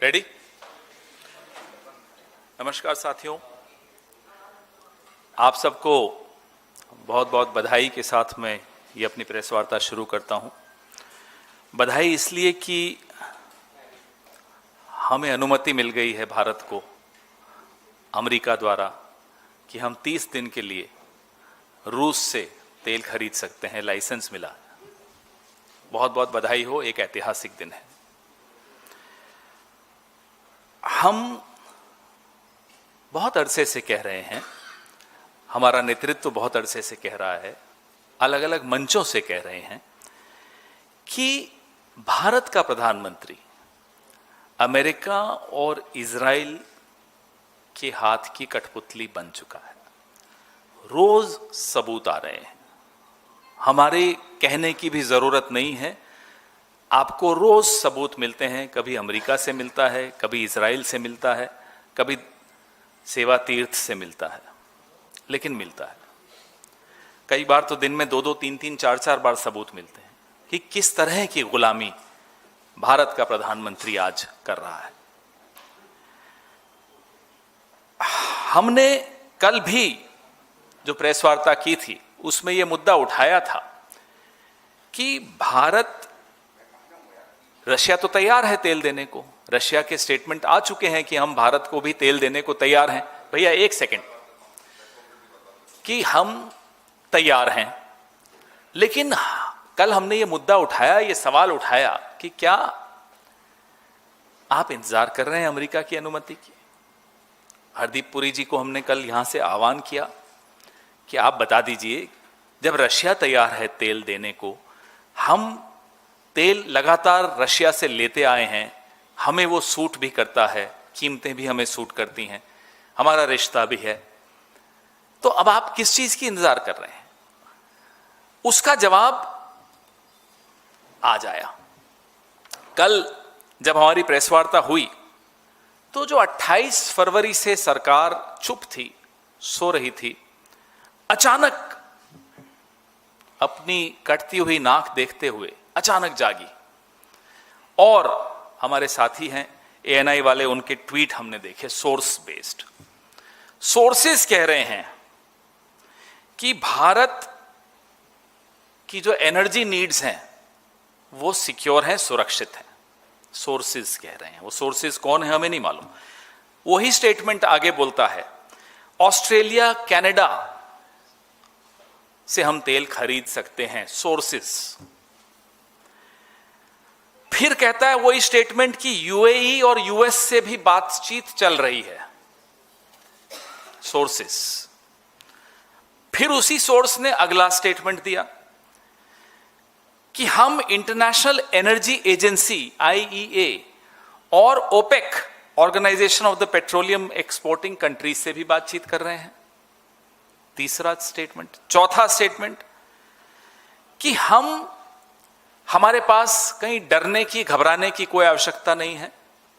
Ready? नमस्कार साथियों, आप सबको बहुत बहुत बधाई के साथ मैं ये अपनी प्रेस वार्ता शुरू करता हूँ। बधाई इसलिए कि हमें अनुमति मिल गई है भारत को अमेरिका द्वारा कि हम 30 दिन के लिए रूस से तेल खरीद सकते हैं, लाइसेंस मिला। बहुत बहुत बधाई हो, एक ऐतिहासिक दिन है। हम बहुत अरसे से कह रहे हैं, हमारा नेतृत्व बहुत अरसे से कह रहा है, अलग अलग मंचों से कह रहे हैं कि भारत का प्रधानमंत्री अमेरिका और इजराइल के हाथ की कठपुतली बन चुका है। रोज सबूत आ रहे हैं, हमारे कहने की भी जरूरत नहीं है, आपको रोज सबूत मिलते हैं। कभी अमेरिका से मिलता है, कभी इजराइल से मिलता है, कभी सेवा तीर्थ से मिलता है, लेकिन मिलता है। कई बार तो दिन में 2-2, 3-3, 4-4 बार सबूत मिलते हैं कि किस तरह की गुलामी भारत का प्रधानमंत्री आज कर रहा है। हमने कल भी जो प्रेस वार्ता की थी उसमें यह मुद्दा उठाया था कि भारत, रशिया तो तैयार है तेल देने को, रशिया के स्टेटमेंट आ चुके हैं कि हम भारत को भी तेल देने को तैयार हैं। भैया एक सेकंड, कि हम तैयार हैं, लेकिन कल हमने ये मुद्दा उठाया, ये सवाल उठाया कि क्या आप इंतजार कर रहे हैं अमेरिका की अनुमति की? हरदीप पुरी जी को हमने कल यहां से आह्वान किया कि आप बता दीजिए, जब रशिया तैयार है तेल देने को, हम तेल लगातार रशिया से लेते आए हैं, हमें वो सूट भी करता है, कीमतें भी हमें सूट करती हैं, हमारा रिश्ता भी है, तो अब आप किस चीज की इंतजार कर रहे हैं? उसका जवाब आज आया। कल जब हमारी प्रेस वार्ता हुई तो जो 28 फरवरी से सरकार चुप थी, सो रही थी, अचानक अपनी कटती हुई नाक देखते हुए अचानक जागी। और हमारे साथी हैं ANI वाले, उनके ट्वीट हमने देखे, सोर्स बेस्ड। सोर्सेस कह रहे हैं कि भारत की जो एनर्जी नीड्स हैं वो सिक्योर हैं, सुरक्षित हैं। सोर्सेस कह रहे हैं, वो सोर्सेस कौन है हमें नहीं मालूम। वही स्टेटमेंट आगे बोलता है, ऑस्ट्रेलिया, कनाडा से हम तेल खरीद सकते हैं, सोर्सेस। फिर कहता है वही स्टेटमेंट कि UAE और US से भी बातचीत चल रही है, सोर्सेस। फिर उसी सोर्स ने अगला स्टेटमेंट दिया कि हम इंटरनेशनल एनर्जी एजेंसी IEA और OPEC, Organization of the Petroleum Exporting Countries से भी बातचीत कर रहे हैं, तीसरा स्टेटमेंट। चौथा स्टेटमेंट कि हमारे पास कहीं डरने की, घबराने की कोई आवश्यकता नहीं है,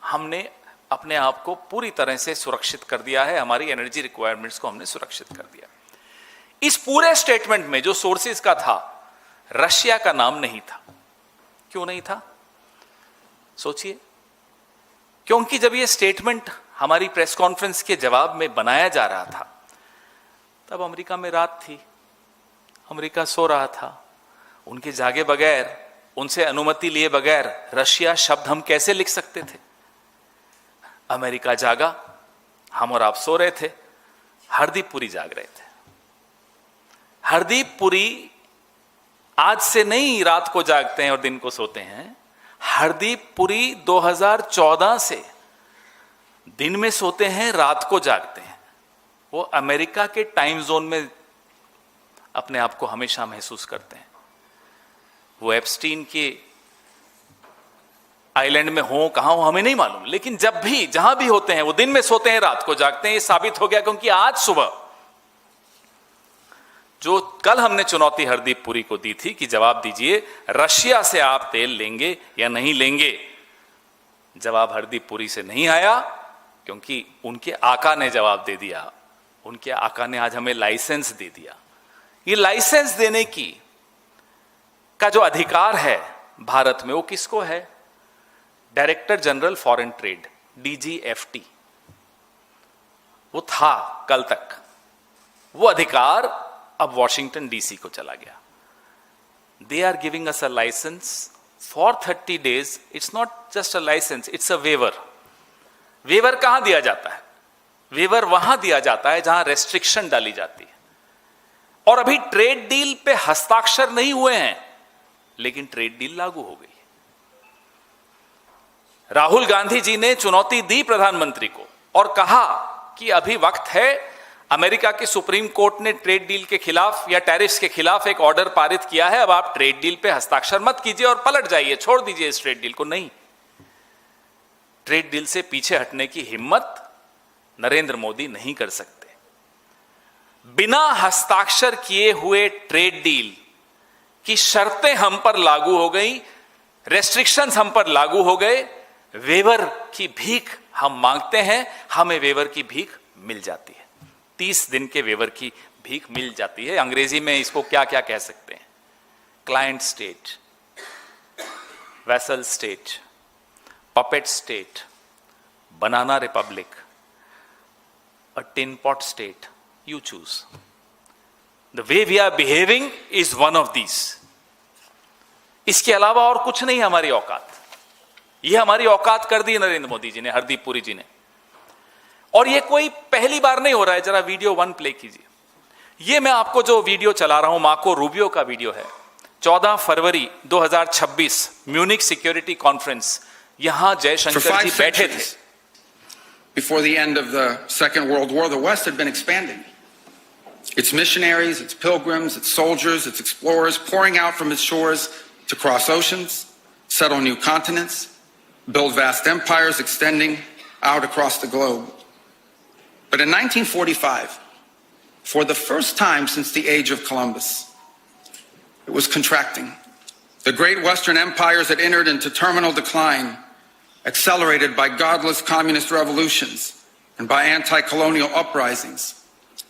हमने अपने आप को पूरी तरह से सुरक्षित कर दिया है, हमारी एनर्जी रिक्वायरमेंट्स को हमने सुरक्षित कर दिया। इस पूरे स्टेटमेंट में जो सोर्सेज का था, रशिया का नाम नहीं था। क्यों नहीं था? सोचिए। क्योंकि जब यह स्टेटमेंट हमारी प्रेस कॉन्फ्रेंस के जवाब में बनाया जा रहा था, तब अमेरिका में रात थी, अमेरिका सो रहा था। उनके जागे बगैर, उनसे अनुमति लिए बगैर रशिया शब्द हम कैसे लिख सकते थे? अमेरिका जागा, हम और आप सो रहे थे, हरदीप पुरी जाग रहे थे। हरदीप पुरी आज से नहीं रात को जागते हैं और दिन को सोते हैं। हरदीप पुरी 2014 से दिन में सोते हैं, रात को जागते हैं। वो अमेरिका के टाइम जोन में अपने आप को हमेशा महसूस करते हैं। वो एप्स्टीन के आइलैंड में हो, कहां हो हमें नहीं मालूम, लेकिन जब भी जहां भी होते हैं वो दिन में सोते हैं, रात को जागते हैं। ये साबित हो गया क्योंकि आज सुबह जो कल हमने चुनौती हरदीप पुरी को दी थी कि जवाब दीजिए, रशिया से आप तेल लेंगे या नहीं लेंगे, जवाब हरदीप पुरी से नहीं आया, क्योंकि उनके आका ने जवाब दे दिया। उनके आका ने आज हमें लाइसेंस दे दिया। ये लाइसेंस देने की का जो अधिकार है भारत में, वो किसको है? Director general foreign trade, DGFT, वो था कल तक, वो अधिकार अब वॉशिंगटन डीसी को चला गया. They are giving us a license for 30 days. It's not just a license, it's a waiver. Waiver कहां दिया जाता है? वेवर वहां दिया जाता है जहां रेस्ट्रिक्शन डाली जाती है. और अभी ट्रेड डील पे हस्ताक्षर नहीं हुए हैं, लेकिन ट्रेड डील लागू हो गई. राहुल गांधी जी ने चुनौती दी प्रधानमंत्री को और कहा कि अभी वक्त है. अमेरिका की सुप्रीम कोर्ट ने ट्रेड डील के खिलाफ या टैरिफ्स के खिलाफ एक ऑर्डर पारित किया है. अब आप ट्रेड डील पे हस्ताक्षर मत कीजिए और पलट जाइए, छोड़ दीजिए इस ट्रेड डील को. नहीं, ट्रेड डील से पीछे हटने की हिम्मत नरेंद्र मोदी नहीं कर सकते. बिना हस्ताक्षर किए हुए ट्रेड डील की शर्तें हम पर लागू हो गई, रेस्ट्रिक्शंस हम पर लागू हो गए. वेवर की भीख हम मांगते हैं, हमें वेवर की भीख मिल जाती है. 30 दिन के वेवर की भीख मिल जाती है. अंग्रेजी में इसको क्या क्या कह सकते हैं? Client state, vassal state, puppet state, banana republic, a tin pot state, you choose. The way we are behaving is one of these. इसके अलावा और कुछ नहीं हमारी औकात. यह हमारी औकात कर दी नरेंद्र मोदी जी ने, हरदीप पुरी जी ने. और ये कोई पहली बार नहीं हो रहा है. जरा वीडियो 1 प्ले कीजिए. ये मैं आपको जो वीडियो चला रहा हूं, मार्को रूबियो का वीडियो है. 14 फरवरी 2026 म्यूनिक सिक्योरिटी कॉन्फ्रेंस. यहां जयशंकर जी बैठे थे. Before the end of the Second World War, the West had been expanding. Its missionaries, its pilgrims, its soldiers, its explorers pouring out from its shores to cross oceans, settle new continents, build vast empires extending out across the globe. But in 1945, for the first time since the age of Columbus, it was contracting. The great Western empires had entered into terminal decline, accelerated by godless communist revolutions and by anti-colonial uprisings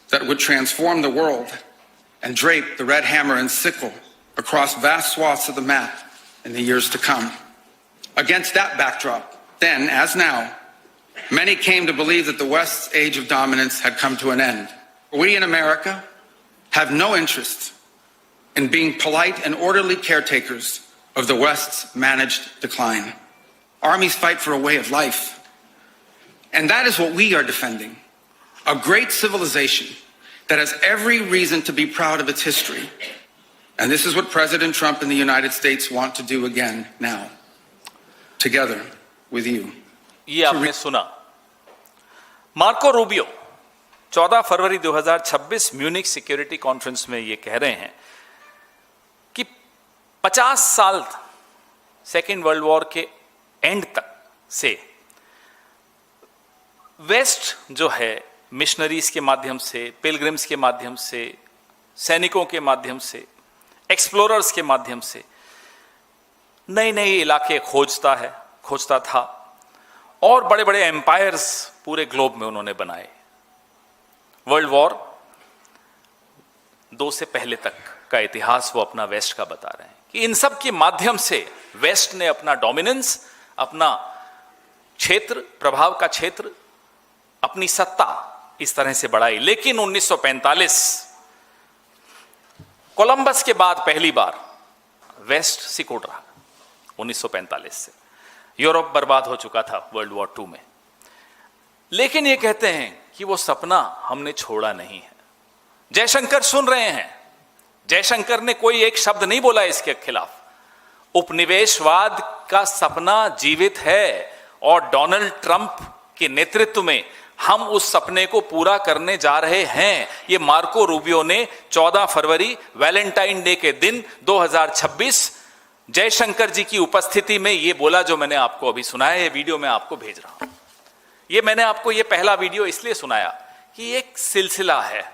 that would transform the world and drape the red hammer and sickle across vast swaths of the map in the years to come. Against that backdrop, then, as now, many came to believe that the West's age of dominance had come to an end. We in America have no interest in being polite and orderly caretakers of the West's managed decline. Armies fight for a way of life. And that is what we are defending. A great civilization that has every reason to be proud of its history. And this is what President Trump and the United States want to do again now, together with you. ये आपने सुना. Marco Rubio 14 फरवरी 2026 Munich security conference में ये कह रहे हैं कि 50 साल सेकेंड वर्ल्ड वॉर के एंड तक से वेस्ट जो है मिशनरीज के माध्यम से, पिलग्रिम्स के माध्यम से, सैनिकों के माध्यम से, एक्सप्लोरर्स के माध्यम से नए नए इलाके खोजता था और बड़े बड़े एम्पायर्स पूरे ग्लोब में उन्होंने बनाए. वर्ल्ड वॉर 2 से पहले तक का इतिहास वो अपना वेस्ट का बता रहे हैं कि इन सब के माध्यम से वेस्ट ने अपना डोमिनेंस, अपना क्षेत्र, प्रभाव का क्षेत्र, अपनी सत्ता इस तरह से बढ़ाई. लेकिन 1945 कोलंबस के बाद पहली बार वेस्ट सिकुड़ रहा. 1945 से यूरोप बर्बाद हो चुका था वर्ल्ड वॉर 2 में. लेकिन ये कहते हैं कि वो सपना हमने छोड़ा नहीं है. जयशंकर सुन रहे हैं. जयशंकर ने कोई एक शब्द नहीं बोला इसके खिलाफ. उपनिवेशवाद का सपना जीवित है और डोनाल्ड ट्रंप के नेतृत्व में हम उस सपने को पूरा करने जा रहे हैं. ये मार्को रूबियो ने 14 फरवरी वैलेंटाइन डे के दिन 2026 जयशंकर जी की उपस्थिति में ये बोला, जो मैंने आपको अभी सुनाया. ये वीडियो मैं आपको भेज रहा हूं. ये मैंने आपको ये पहला वीडियो इसलिए सुनाया कि एक सिलसिला है,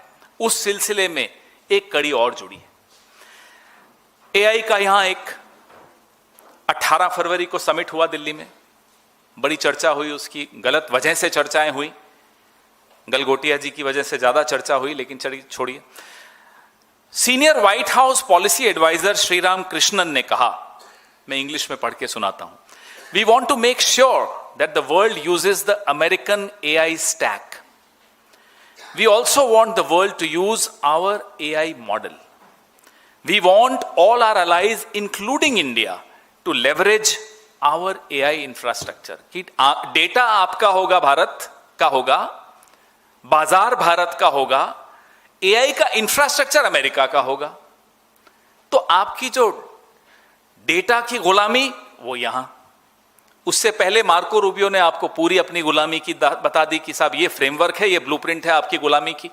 उस सिलसिले में एक कड़ी और जुड़ी है. एआई का यहां एक 18 फरवरी को समिट हुआ दिल्ली में. बड़ी चर्चा हुई, उसकी गलत वजह से चर्चाएं हुई, गलगोटिया जी की वजह से ज्यादा चर्चा हुई, लेकिन छोड़िए. Senior White House policy adviser Sriram Krishnan ने कहा, मैं इंग्लिश में पढ़ के सुनाता हूं, we want to make sure that the world uses the American AI stack. We also want the world to use our AI model. We want all our allies, including India, to leverage our AI infrastructure. कि data आपका होगा, भारत का होगा, बाजार भारत का होगा, AI का infrastructure America का होगा. तो आपकी जो डेटा की गुलामी वो यहां. उससे पहले मार्को रूबियो ने आपको पूरी अपनी गुलामी की बता दी कि साहब ये फ्रेमवर्क है, ये ब्लूप्रिंट है आपकी गुलामी की.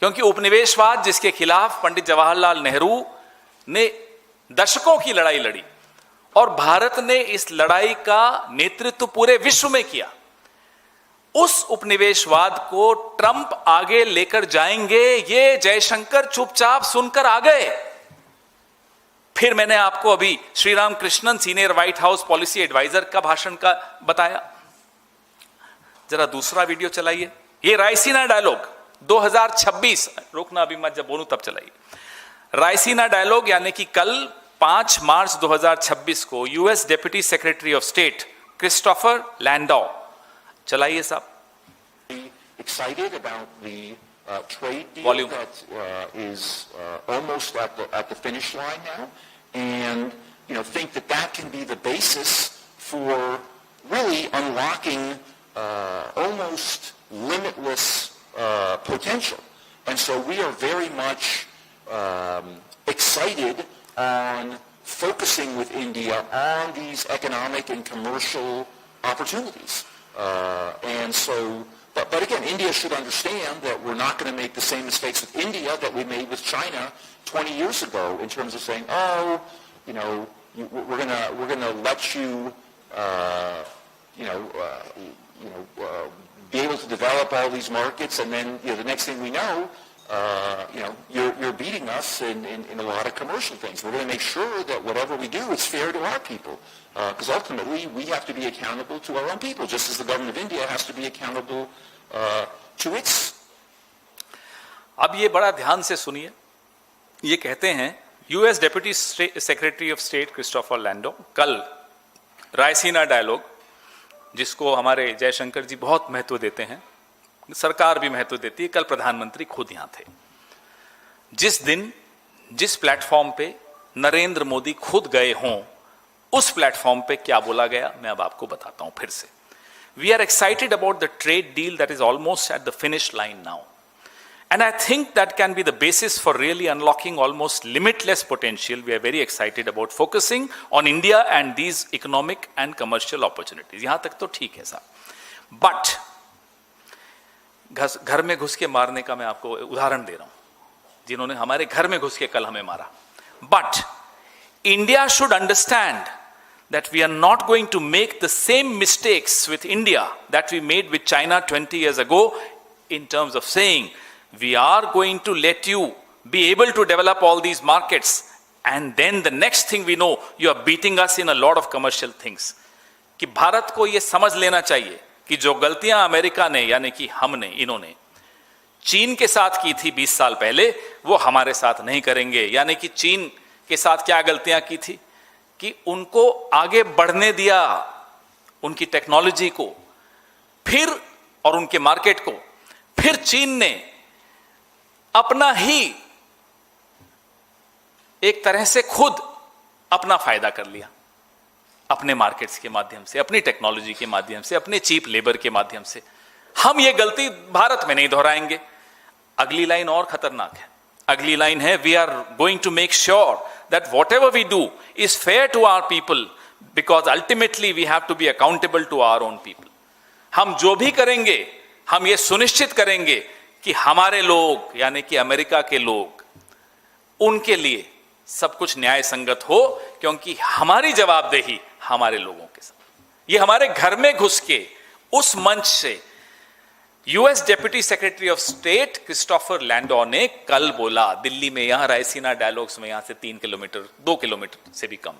क्योंकि उपनिवेशवाद जिसके खिलाफ पंडित जवाहरलाल नेहरू ने दशकों की लड़ाई लड़ी और भारत ने इस लड़ाई का नेतृत्व पूरे विश्व में किया, उस उपनिवेशवाद को ट्रंप आगे लेकर जाएंगे, ये जयशंकर चुपचाप सुनकर आ गए. फिर मैंने आपको अभी Sriram Krishnan senior White House policy adviser का भाषण का बताया. जरा दूसरा वीडियो चलाइए. ये रायसीना डायलॉग 2026, रोकना अभी मत, जब बोलूं तब चलाइए. रायसीना डायलॉग यानी कि कल 5 मार्च 2026 को US deputy secretary of state Christopher Landau. चलाइए साहब. Excited about the trade deal Volume. that is almost at the finish line now, and think that can be the basis for really unlocking almost limitless potential. And so we are very much excited on focusing with India on these economic and commercial opportunities. And so, but again, India should understand that we're not going to make the same mistakes with India that we made with China 20 years ago in terms of saying, we're going to let you, be able to develop all these markets, and then the next thing we know, you're beating us in a lot of commercial things. We're going to make sure that whatever we do is fair to our people, because ultimately we have to be accountable to our own people, just as the government of India has to be accountable to its. अब ये बड़ा ध्यान से सुनिए. ये कहते हैं US deputy secretary of state Christopher Landau कल रायसीना डायलॉग, जिसको हमारे जयशंकर जी बहुत महत्व देते हैं, सरकार भी महत्व देती है, कल प्रधानमंत्री खुद यहां थे. जिस दिन जिस प्लेटफॉर्म पे नरेंद्र मोदी खुद गए हों, उस प्लेटफॉर्म पे क्या बोला गया मैं अब आपको बताता हूं फिर से. We are excited about the trade deal that is almost at the finish line now, and I think that can be the basis for really unlocking almost limitless potential. We are very excited about focusing on India and these economic and commercial opportunities. यहां तक तो ठीक है साहब. But घर में घुस के मारने का मैं आपको उदाहरण दे रहा हूं, जिन्होंने हमारे घर में घुस के कल हमें मारा. But India should understand that we are not going to make the same mistakes with India that we made with China 20 years ago, in terms of saying we are going to let you be able to develop all these markets, and then the next thing we know you are beating us in a lot of commercial things. कि भारत को यह समझ लेना चाहिए कि जो गलतियां America ने, यानी कि हमने, इन्होंने चीन के साथ की थी 20 साल पहले, वो हमारे साथ नहीं करेंगे. यानी कि चीन के साथ क्या गलतियां की थी कि उनको आगे बढ़ने दिया, उनकी टेक्नोलॉजी को, फिर और उनके मार्केट को, फिर चीन ने अपना ही एक तरह से खुद अपना फायदा कर लिया, अपने मार्केट्स के माध्यम से, अपनी टेक्नोलॉजी के माध्यम से, अपने चीप लेबर के माध्यम से. हम ये गलती भारत में नहीं दोहराएंगे. अगली लाइन और खतरनाक है. अगली लाइन है, we are going to make sure that whatever we do is fair to our people, because ultimately we have to be accountable to our own people. हम जो भी करेंगे, हम ये सुनिश्चित करेंगे कि हमारे लोग, यानी कि अमेरिका के लोग, उनके लिए सब कुछ न्याय संगत हो, क्योंकि हमारी जवाबदेही हमारे लोगों के साथ. ये हमारे घर में घुस के उस मंच से US deputy secretary of state Christopher Landau ने कल बोला दिल्ली में, यहां रायसीना डायलॉग्स में, यहां से 3 किलोमीटर 2 किलोमीटर से भी कम.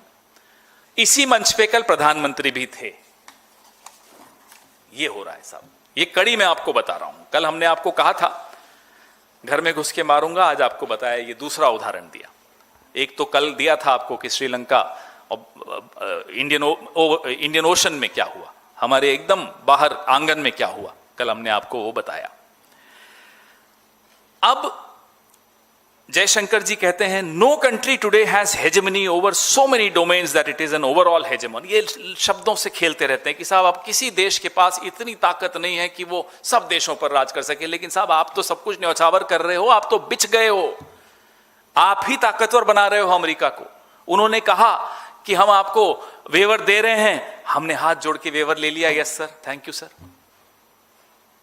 इसी मंच पे कल प्रधानमंत्री भी थे. ये हो रहा है साहब. ये कड़ी मैं आपको बता रहा हूं. कल हमने आपको कहा था घर में घुस के मारूंगा, आज आपको बताया, ये दूसरा उदाहरण दिया. एक तो कल दिया था आपको कि श्रीलंका और इंडियन ओशन में क्या हुआ, हमारे एकदम बाहर आंगन में क्या हुआ, कल हमने आपको वो बताया। अब जयशंकर जी कहते हैं no country today has hegemony over so many domains that it is an overall hegemon. ये शब्दों से खेलते रहते हैं कि साहब अब किसी देश के पास इतनी ताकत नहीं है कि वो सब देशों पर राज कर सके। लेकिन साहब आप तो सब कुछ न्यौछावर कर रहे हो, आप तो बिछ गए हो, आप ही ताकतवर बना रहे हो अमेरिका को। उन्होंने कहा कि हम आपको वेवर दे रहे हैं, हमने हाथ जोड़ के वेवर ले लिया, yes sir, thank you sir.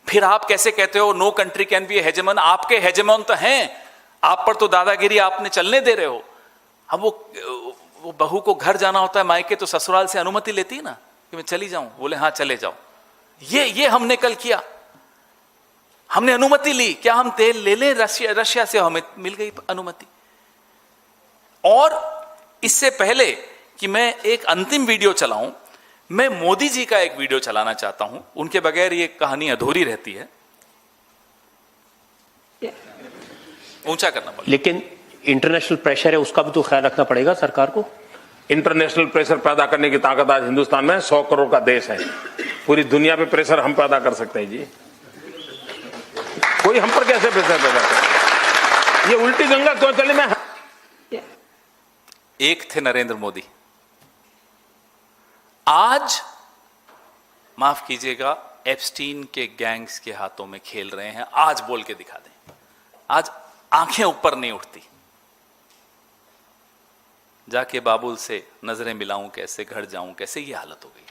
फिर आप कैसे कहते हो नो कंट्री कैन बी ए हेजेमन? आपके हेजेमन तो हैं, आप पर तो दादागिरी आपने चलने दे रहे हो। अब वो बहू को घर जाना होता है मायके, तो ससुराल से अनुमति लेती है ना कि मैं चली जाऊं, बोले हाँ चले जाओ। ये हमने कल किया, हमने अनुमति ली। क्या हम तेल ले लें रशिया से? हमें मिल गई अनुमति। और इससे पहले कि मैं एक अंतिम वीडियो चलाऊं, मैं मोदी जी का एक वीडियो चलाना चाहता हूं, उनके बगैर ये कहानी अधूरी रहती है। ऊंचा करना पड़ेगा, लेकिन इंटरनेशनल प्रेशर है, उसका भी तो ख्याल रखना पड़ेगा सरकार को। इंटरनेशनल प्रेशर पैदा करने की ताकत आज हिंदुस्तान में 100 करोड़ का देश है। पूरी दुनिया पे प्रेशर हम पैदा कर सकते हैं जी। कोई हम पर कैसे प्रेशर पैदा करे? ये उल्टी गंगा क्यों चले? में एक थे नरेंद्र मोदी, आज माफ कीजिएगा एप्स्टीन के गैंग्स के हाथों में खेल रहे हैं। आज बोल के दिखा दें, आज आंखें ऊपर नहीं उठती। जाके बाबुल से नजरें मिलाऊं कैसे, घर जाऊं कैसे, ये हालत हो गई।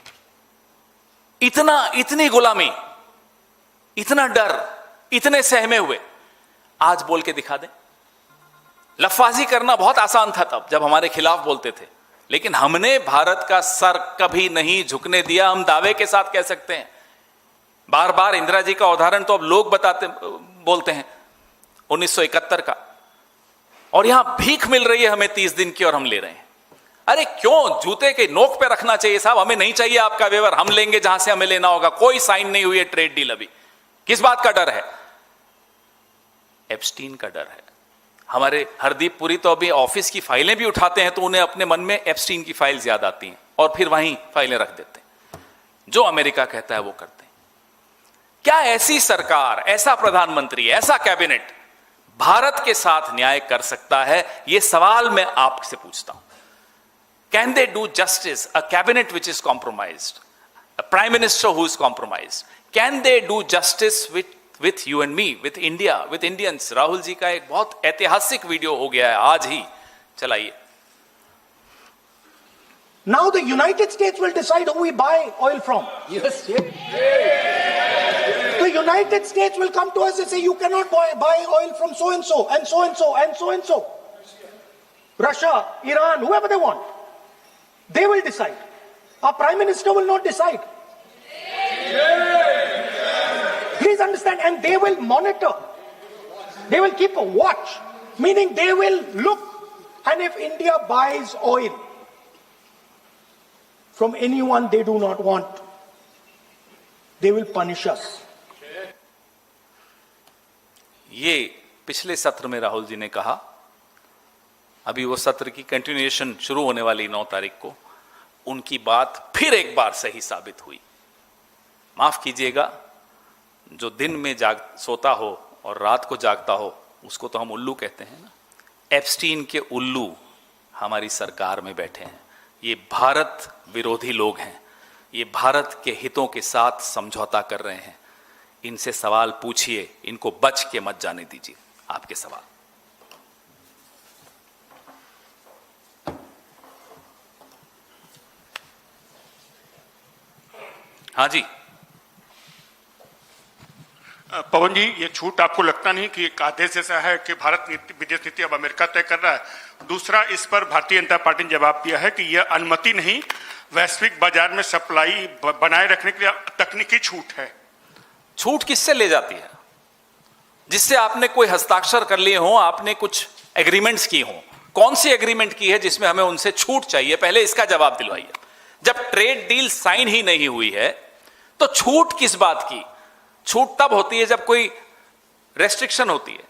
इतनी गुलामी, इतना डर, इतने सहमे हुए, आज बोल के दिखा दें। लफाजी करना बहुत आसान था तब जब हमारे खिलाफ बोलते थे, लेकिन हमने भारत का सर कभी नहीं झुकने दिया। हम दावे के साथ कह सकते हैं। बार बार इंदिरा जी का उदाहरण तो अब लोग बोलते हैं 1971 का, और यहां भीख मिल रही है हमें 30 दिन की और हम ले रहे हैं। अरे क्यों? जूते के नोक पे रखना चाहिए साहब। हमें नहीं चाहिए आपका वेवर, हम लेंगे जहां से हमें लेना होगा। कोई साइन नहीं हुई है ट्रेड डील अभी। किस बात का डर है? एप्स्टीन का डर है। हमारे हरदीप पुरी तो अभी ऑफिस की फाइलें भी उठाते हैं तो उन्हें अपने मन में एप्स्टीन की फाइल्स याद आती हैं और फिर वहीं फाइलें रख देते हैं। जो अमेरिका कहता है वो करते हैं। क्या ऐसी सरकार, ऐसा प्रधानमंत्री, ऐसा कैबिनेट भारत के साथ न्याय कर सकता है? यह सवाल मैं आपसे पूछता हूं। Can they do justice? A cabinet which is compromised, a prime minister who is compromised, can they do justice with you and me, with India, with Indians? Rahul ji का एक बहुत ऐतिहासिक वीडियो हो गया है, आज ही चलाइए। Now the United States will decide who we buy oil from. Yes. The United States will come to us and say you cannot buy oil from so and so and so and so and so and so. Russia, Iran, whoever they want. They will decide. Our Prime Minister will not decide. Please understand, and they will monitor. They will keep a watch, meaning they will look, and if India buys oil from anyone they do not want, they will punish us. ये पिछले सत्र में राहुल जी ने कहा, अभी वो सत्र की कंटिन्यूएशन शुरू होने वाली 9 तारीख को उनकी बात फिर एक बार सही साबित हुई। माफ कीजिएगा, जो दिन में सोता हो और रात को जागता हो उसको तो हम उल्लू कहते हैं ना। एप्स्टीन के उल्लू हमारी सरकार में बैठे हैं। ये भारत विरोधी लोग हैं, ये भारत के हितों के साथ समझौता कर रहे हैं। इनसे सवाल पूछिए, इनको बच के मत जाने दीजिए। आपके सवाल। हाँ जी। पवन जी, ये छूट आपको लगता नहीं कि एक आदेश ऐसा है कि भारत विदेश नीति अब अमेरिका तय कर रहा है? दूसरा, इस पर भारतीय जनता पार्टी ने जवाब दिया है कि यह अनुमति नहीं, वैश्विक बाजार में सप्लाई बनाए रखने के लिए तकनीकी छूट है। छूट किससे ले जाती है? जिससे आपने कोई हस्ताक्षर कर लिए हो, आपने कुछ एग्रीमेंट्स की हो। कौन सी एग्रीमेंट की है जिसमें हमें उनसे छूट चाहिए? पहले इसका जवाब दिलवाइए। जब ट्रेड डील साइन ही नहीं हुई है तो छूट किस बात की? छूट तब होती है जब कोई रेस्ट्रिक्शन होती है,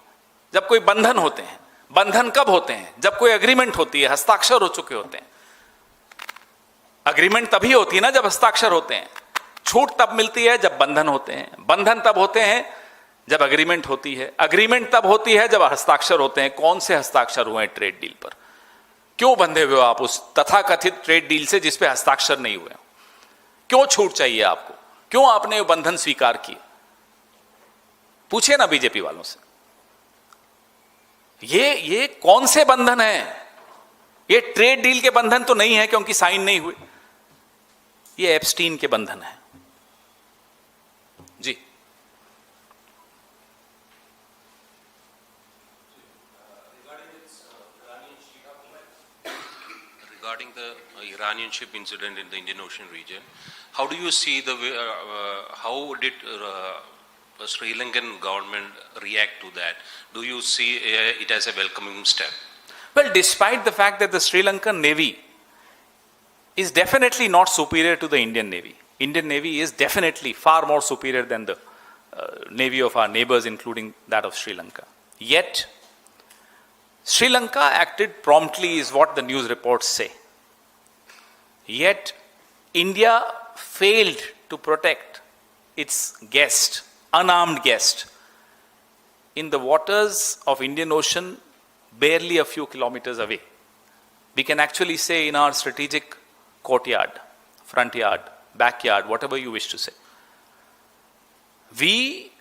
जब कोई बंधन होते हैं। बंधन कब होते हैं? जब कोई एग्रीमेंट होती है, हस्ताक्षर हो चुके होते हैं। एग्रीमेंट तभी होती है ना जब हस्ताक्षर होते हैं। छूट तब मिलती है जब बंधन होते हैं, बंधन तब होते हैं जब अग्रीमेंट होती है, अग्रीमेंट तब होती है जब हस्ताक्षर होते हैं। कौन से हस्ताक्षर हुए हैं ट्रेड डील पर? क्यों बंधे हुए हो आप उस तथाकथित ट्रेड डील से जिस पे हस्ताक्षर नहीं हुए? क्यों छूट चाहिए आपको? क्यों आपने वो बंधन स्वीकार किए? पूछिए ना बीजेपी वालों से। ये कौन से बंधन है? ये ट्रेड डील के बंधन तो नहीं है क्योंकि साइन नहीं हुए, ये एप्स्टीन के बंधन है जी। Regarding the Iranian ship incident in the Indian Ocean region, how do you see how did the Sri Lankan government react to that? Do you see it as a welcoming step? Well, despite the fact that the Sri Lankan Navy is definitely not superior to the Indian Navy, Indian Navy is definitely far more superior than the Navy of our neighbors, including that of Sri Lanka. Yet, Sri Lanka acted promptly is what the news reports say. Yet, India failed to protect its guest, unarmed guest, in the waters of Indian Ocean, barely a few kilometers away. We can actually say in our strategic courtyard, front yard, backyard, whatever you wish to say. We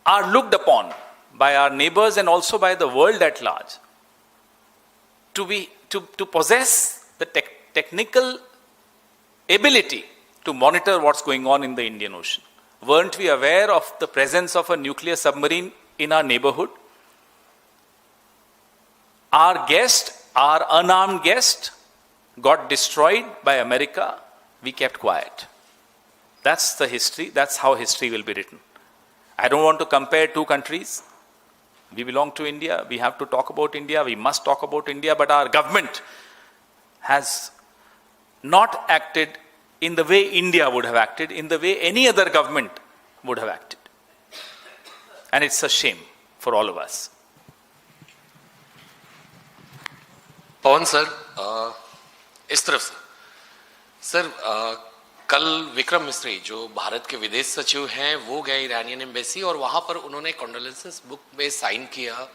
are looked upon by our neighbors and also by the world at large to possess the technical ability to monitor what's going on in the Indian Ocean. Weren't we aware of the presence of a nuclear submarine in our neighborhood? Our guest, our unarmed guest, got destroyed by America. We kept quiet. That's the history. That's how history will be written. I don't want to compare two countries. We belong to India. We have to talk about India. We must talk about India. But our government has not acted in the way India would have acted, in the way any other government would have acted. And it's a shame for all of us. Pawan sir, इस तरफ से sir, कल विक्रम मिस्री जो भारत के विदेश सचिव हैं वो गए ईरानियन एम्बेसी और वहां पर उन्होंने कॉन्डोलेंसेस बुक में साइन किया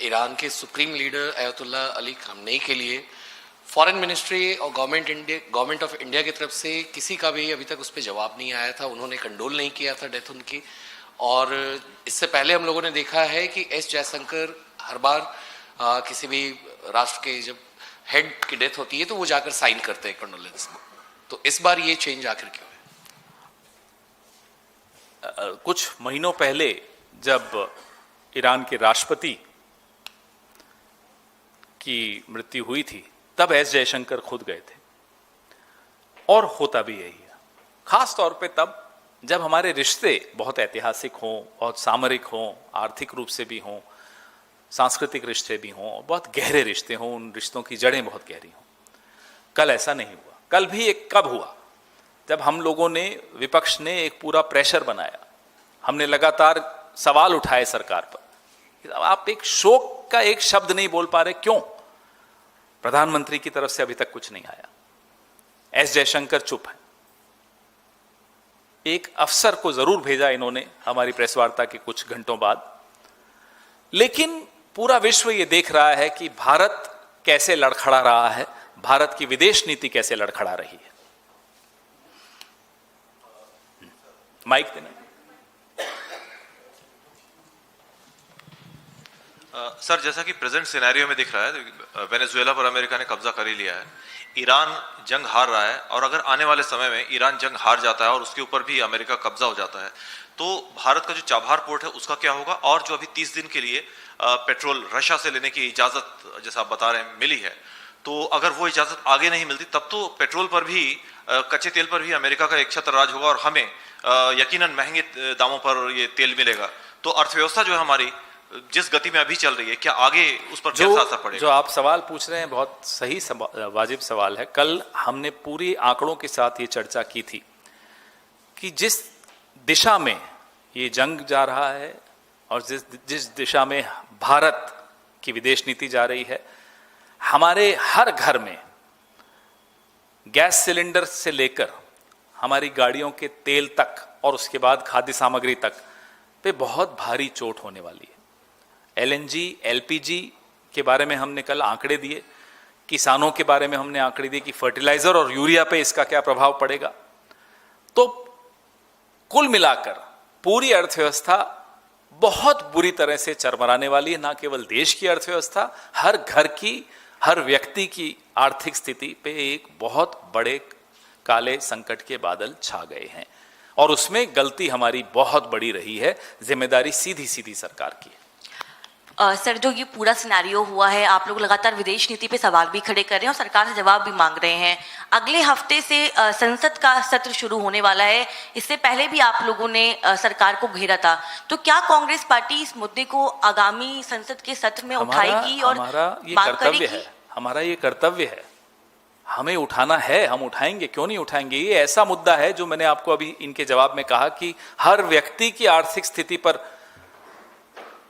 ईरान के सुप्रीम लीडर अयतुल्ला अली खामनेई के लिए। फॉरेन मिनिस्ट्री और गवर्नमेंट ऑफ इंडिया की तरफ से किसी का भी अभी तक उस पर जवाब नहीं आया था, उन्होंने कंडोल नहीं किया था डेथ उनकी। और इससे पहले हम लोगों ने देखा है कि एस जयशंकर हर बार किसी भी राष्ट्र के जब हेड की डेथ होती है तो वो जाकर साइन करते हैं कंडोलेंस बुक। तो इस बार ये चेंज आखिर क्यों है? कुछ महीनों पहले जब ईरान के राष्ट्रपति की मृत्यु हुई थी तब एस जयशंकर खुद गए थे और होता भी यही है। खास तौर पे तब जब हमारे रिश्ते बहुत ऐतिहासिक हों, बहुत सामरिक हों, आर्थिक रूप से भी हों, सांस्कृतिक रिश्ते भी हों, बहुत गहरे रिश्ते हों, उन रिश्तों की जड़ें बहुत गहरी हों। कल ऐसा नहीं हुआ। कल भी एक कब हुआ जब हम लोगों ने, विपक्ष ने एक पूरा प्रेशर बनाया, हमने लगातार सवाल उठाए सरकार पर। आप एक शोक का एक शब्द नहीं बोल पा रहे, क्यों? प्रधानमंत्री की तरफ से अभी तक कुछ नहीं आया। एस जयशंकर चुप है। एक अफसर को जरूर भेजा इन्होंने हमारी प्रेस वार्ता के कुछ घंटों बाद, लेकिन पूरा विश्व ये देख रहा है कि भारत कैसे लड़खड़ा रहा है, भारत की विदेश नीति कैसे लड़खड़ा रही है। माइक देना। सर, जैसा कि प्रेजेंट सिनेरियो में दिख रहा है, वेनेजुएला पर अमेरिका ने कब्जा कर ही लिया है, ईरान जंग हार रहा है, और अगर आने वाले समय में ईरान जंग हार जाता है और उसके ऊपर भी अमेरिका कब्जा हो जाता है तो भारत का जो चाबहार पोर्ट है उसका क्या होगा? और जो अभी 30 दिन के लिए पेट्रोल रशिया से लेने की इजाजत जैसा आप बता रहे हैं मिली है, तो अगर वो इजाजत आगे नहीं मिलती तब तो पेट्रोल पर भी, कच्चे तेल पर भी अमेरिका का एक छत्र राज होगा और हमें यकीनन महंगे दामों पर ये तेल मिलेगा। तो अर्थव्यवस्था जो है हमारी जिस गति में अभी चल रही है, क्या आगे उस पर कैसा असर पड़ेगा? जो आप सवाल पूछ रहे हैं बहुत सही वाजिब सवाल है। कल हमने पूरी आंकड़ों के साथ ये चर्चा की थी कि जिस दिशा में ये जंग जा रहा है और जिस दिशा में भारत की विदेश नीति जा रही है, हमारे हर घर में गैस सिलेंडर से लेकर हमारी गाड़ियों के तेल तक और उसके बाद खाद्य सामग्री तक पे बहुत भारी चोट होने वाली है। LNG, LPG के बारे में हमने कल आंकड़े दिए, किसानों के बारे में हमने आंकड़े दिए कि फर्टिलाइजर और यूरिया पे इसका क्या प्रभाव पड़ेगा। तो कुल मिलाकर पूरी अर्थव्यवस्था बहुत बुरी तरह से चरमराने वाली है। ना केवल देश की अर्थव्यवस्था, हर घर की, हर व्यक्ति की आर्थिक स्थिति पे एक बहुत बड़े काले संकट के बादल छा गए हैं और उसमें गलती हमारी बहुत बड़ी रही है। जिम्मेदारी सीधी सीधी सरकार की है। सर, जो ये पूरा सिनेरियो हुआ है, आप लोग लगातार विदेश नीति पे सवाल भी खड़े कर रहे हैं और सरकार से जवाब भी मांग रहे हैं। अगले हफ्ते से संसद का सत्र शुरू होने वाला है। इससे पहले भी आप लोगों ने सरकार को घेरा था, तो क्या कांग्रेस पार्टी इस मुद्दे को आगामी संसद के सत्र में उठाएगी और मांग करेगी? हमारा ये कर्तव्य है, हमें उठाना है, हम उठाएंगे, क्यों नहीं उठाएंगे। ये ऐसा मुद्दा है जो मैंने आपको अभी इनके जवाब में कहा कि हर व्यक्ति की आर्थिक स्थिति पर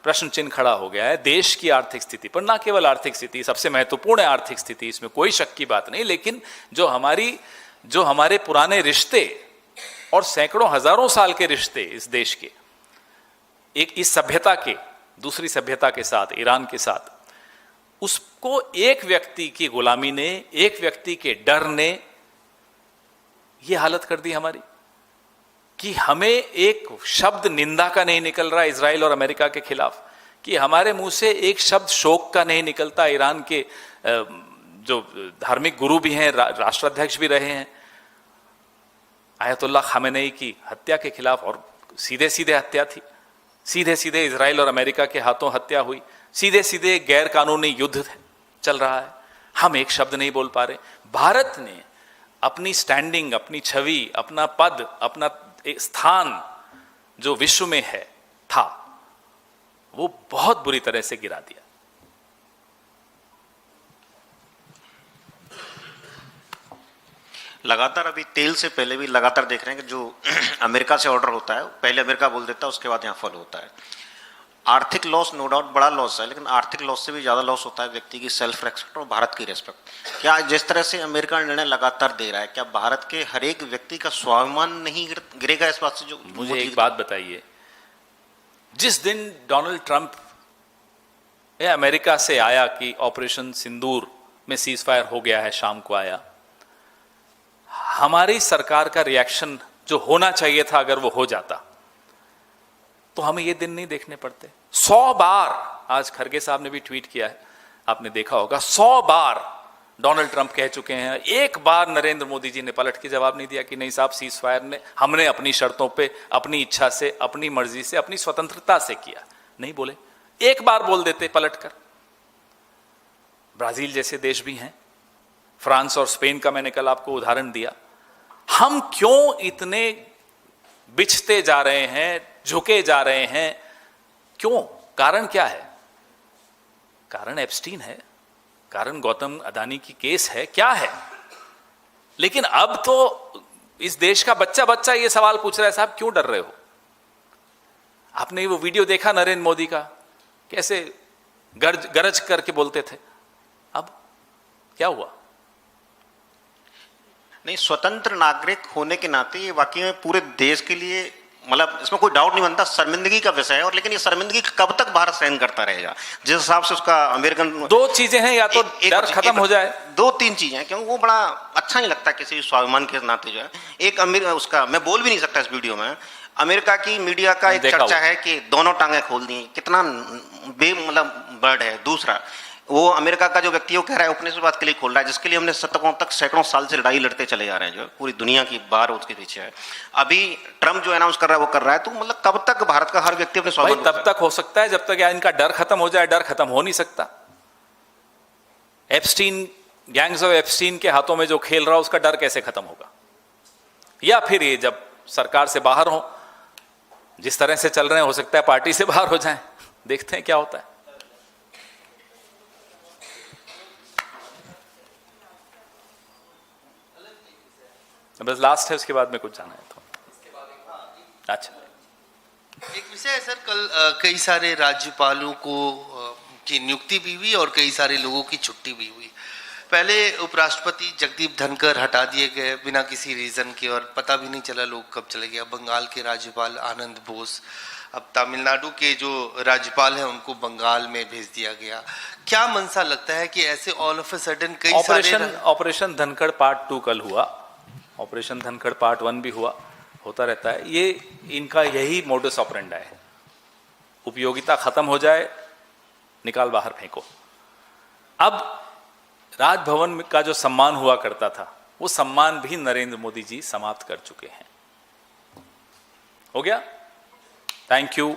प्रश्न चिन्ह खड़ा हो गया है, देश की आर्थिक स्थिति पर। ना केवल आर्थिक स्थिति, सबसे महत्वपूर्ण है आर्थिक स्थिति, इसमें कोई शक की बात नहीं, लेकिन जो हमारे पुराने रिश्ते और सैकड़ों हजारों साल के रिश्ते इस देश के, एक इस सभ्यता के दूसरी सभ्यता के साथ, ईरान के साथ, उसको एक व्यक्ति की गुलामी ने, एक व्यक्ति के डर ने यह हालत कर दी हमारी कि हमें एक शब्द निंदा का नहीं निकल रहा इजराइल और अमेरिका के खिलाफ, कि हमारे मुंह से एक शब्द शोक का नहीं निकलता। ईरान के जो धार्मिक गुरु भी हैं, राष्ट्राध्यक्ष भी रहे हैं, आयतुल्लाह खामेनेई की हत्या के खिलाफ, और सीधे सीधे हत्या थी, सीधे सीधे इजराइल और अमेरिका के हाथों हत्या हुई, सीधे सीधे गैर कानूनी युद्ध चल रहा है, हम एक शब्द नहीं बोल पा रहे। भारत ने अपनी स्टैंडिंग, अपनी छवि, अपना पद, अपना एक स्थान जो विश्व में था, वो बहुत बुरी तरह से गिरा दिया। लगातार अभी तेल से पहले भी लगातार देख रहे हैं कि जो अमेरिका से ऑर्डर होता है, पहले अमेरिका बोल देता है, उसके बाद यहाँ फॉलो होता है। आर्थिक लॉस नो डाउट बड़ा लॉस है, लेकिन आर्थिक लॉस से भी ज्यादा लॉस होता है व्यक्ति की सेल्फ रेस्पेक्ट और भारत की रेस्पेक्ट। क्या जिस तरह से अमेरिका निर्णय लगातार दे रहा है, क्या भारत के हर एक व्यक्ति का स्वाभिमान नहीं गिरेगा इस बात से? जो मुझे एक बात बताइए, जिस दिन डोनाल्ड ट्रंप अमेरिका से आया कि ऑपरेशन सिंदूर में सीज फायर हो गया है, शाम को आया, हमारी सरकार का रिएक्शन जो होना चाहिए था, अगर वो हो जाता तो हमें ये दिन नहीं देखने पड़ते। 100 बार, आज खरगे साहब ने भी ट्वीट किया है, आपने देखा होगा, 100 बार डोनाल्ड ट्रंप कह चुके हैं, एक बार नरेंद्र मोदी जी ने पलट के जवाब नहीं दिया कि नहीं साहब, सीज फायर ने हमने अपनी शर्तों पे, अपनी इच्छा से, अपनी मर्जी से, अपनी स्वतंत्रता से किया। नहीं बोले, एक बार बोल देते पलट कर। ब्राजील जैसे देश भी हैं, फ्रांस और स्पेन का मैंने कल आपको उदाहरण दिया। हम क्यों इतने बिछते जा रहे हैं, झुके जा रहे हैं, क्यों? कारण क्या है? कारण एप्स्टीन है, कारण गौतम अदानी की केस है, क्या है? लेकिन अब तो इस देश का बच्चा बच्चा ये सवाल पूछ रहा है, साहब क्यों डर रहे हो? आपने वो वीडियो देखा नरेंद्र मोदी का, कैसे गरज करके बोलते थे, अब क्या हुआ? नहीं, स्वतंत्र नागरिक होने के नाते ये वाकई में पूरे देश के लिए, मतलब इसमें कोई डाउट नहीं बनता, शर्मिंदगी का विषय है। और लेकिन ये शर्मिंदगी कब तक भारत सहन करता रहेगा? जिस हिसाब से उसका अमेरिकन, दो चीजें हैं, या तो डर खत्म हो जाए, दो तीन चीजें हैं, क्योंकि वो बड़ा अच्छा नहीं लगता किसी स्वाभिमान के नाते जो है। एक उसका मैं बोल भी नहीं सकता इस वीडियो में, अमेरिका की मीडिया का एक चर्चा है कि दोनों टांगे खोल दी, कितना मतलब बर्ड है। दूसरा, वो अमेरिका का जो व्यक्ति वो कह रहा है उपनिवेशवाद के लिए खोल रहा है, जिसके लिए हमने शतकों तक, सैकड़ों साल से लड़ाई लड़ते चले जा रहे हैं, जो पूरी दुनिया की बार उसके पीछे है। अभी ट्रम्प जो अनाउंस कर रहा है वो कर रहा है, तो मतलब कब तक भारत का हर व्यक्ति अपने स्वाभिमान? तब तक हो सकता है जब तक इनका डर खत्म हो जाए। डर खत्म हो नहीं सकता। एप्स्टीन, गैंग्स ऑफ एप्स्टीन के हाथों में जो खेल रहा, उसका डर कैसे खत्म होगा? या फिर ये जब सरकार से बाहर हो, जिस तरह से चल रहे हैं, हो सकता है पार्टी से बाहर हो जाएं। देखते हैं क्या होता है। बस लास्ट है, उसके बाद में कुछ जाना है तो। अच्छा, एक विषय है सर, कल कई सारे राज्यपालों को की नियुक्ति भी हुई और कई सारे लोगों की छुट्टी भी हुई। पहले उपराष्ट्रपति जगदीप धनखड़ हटा दिए गए बिना किसी रीजन के और पता भी नहीं चला लोग कब चले गए। बंगाल के राज्यपाल आनंद बोस, अब तमिलनाडु के जो राज्यपाल हैं उनको बंगाल में भेज दिया गया। क्या मनसा लगता है कि ऐसे ऑल ऑफ अ सडन कई सारे ऑपरेशन धनखड़ पार्ट 2 कल हुआ, ऑपरेशन धनखड़ पार्ट 1 भी हुआ, होता रहता है। ये इनका यही मोडस ऑपरेंडा है, उपयोगिता खत्म हो जाए, निकाल बाहर फेंको। अब राजभवन का जो सम्मान हुआ करता था, वो सम्मान भी नरेंद्र मोदी जी समाप्त कर चुके हैं। हो गया? Thank you.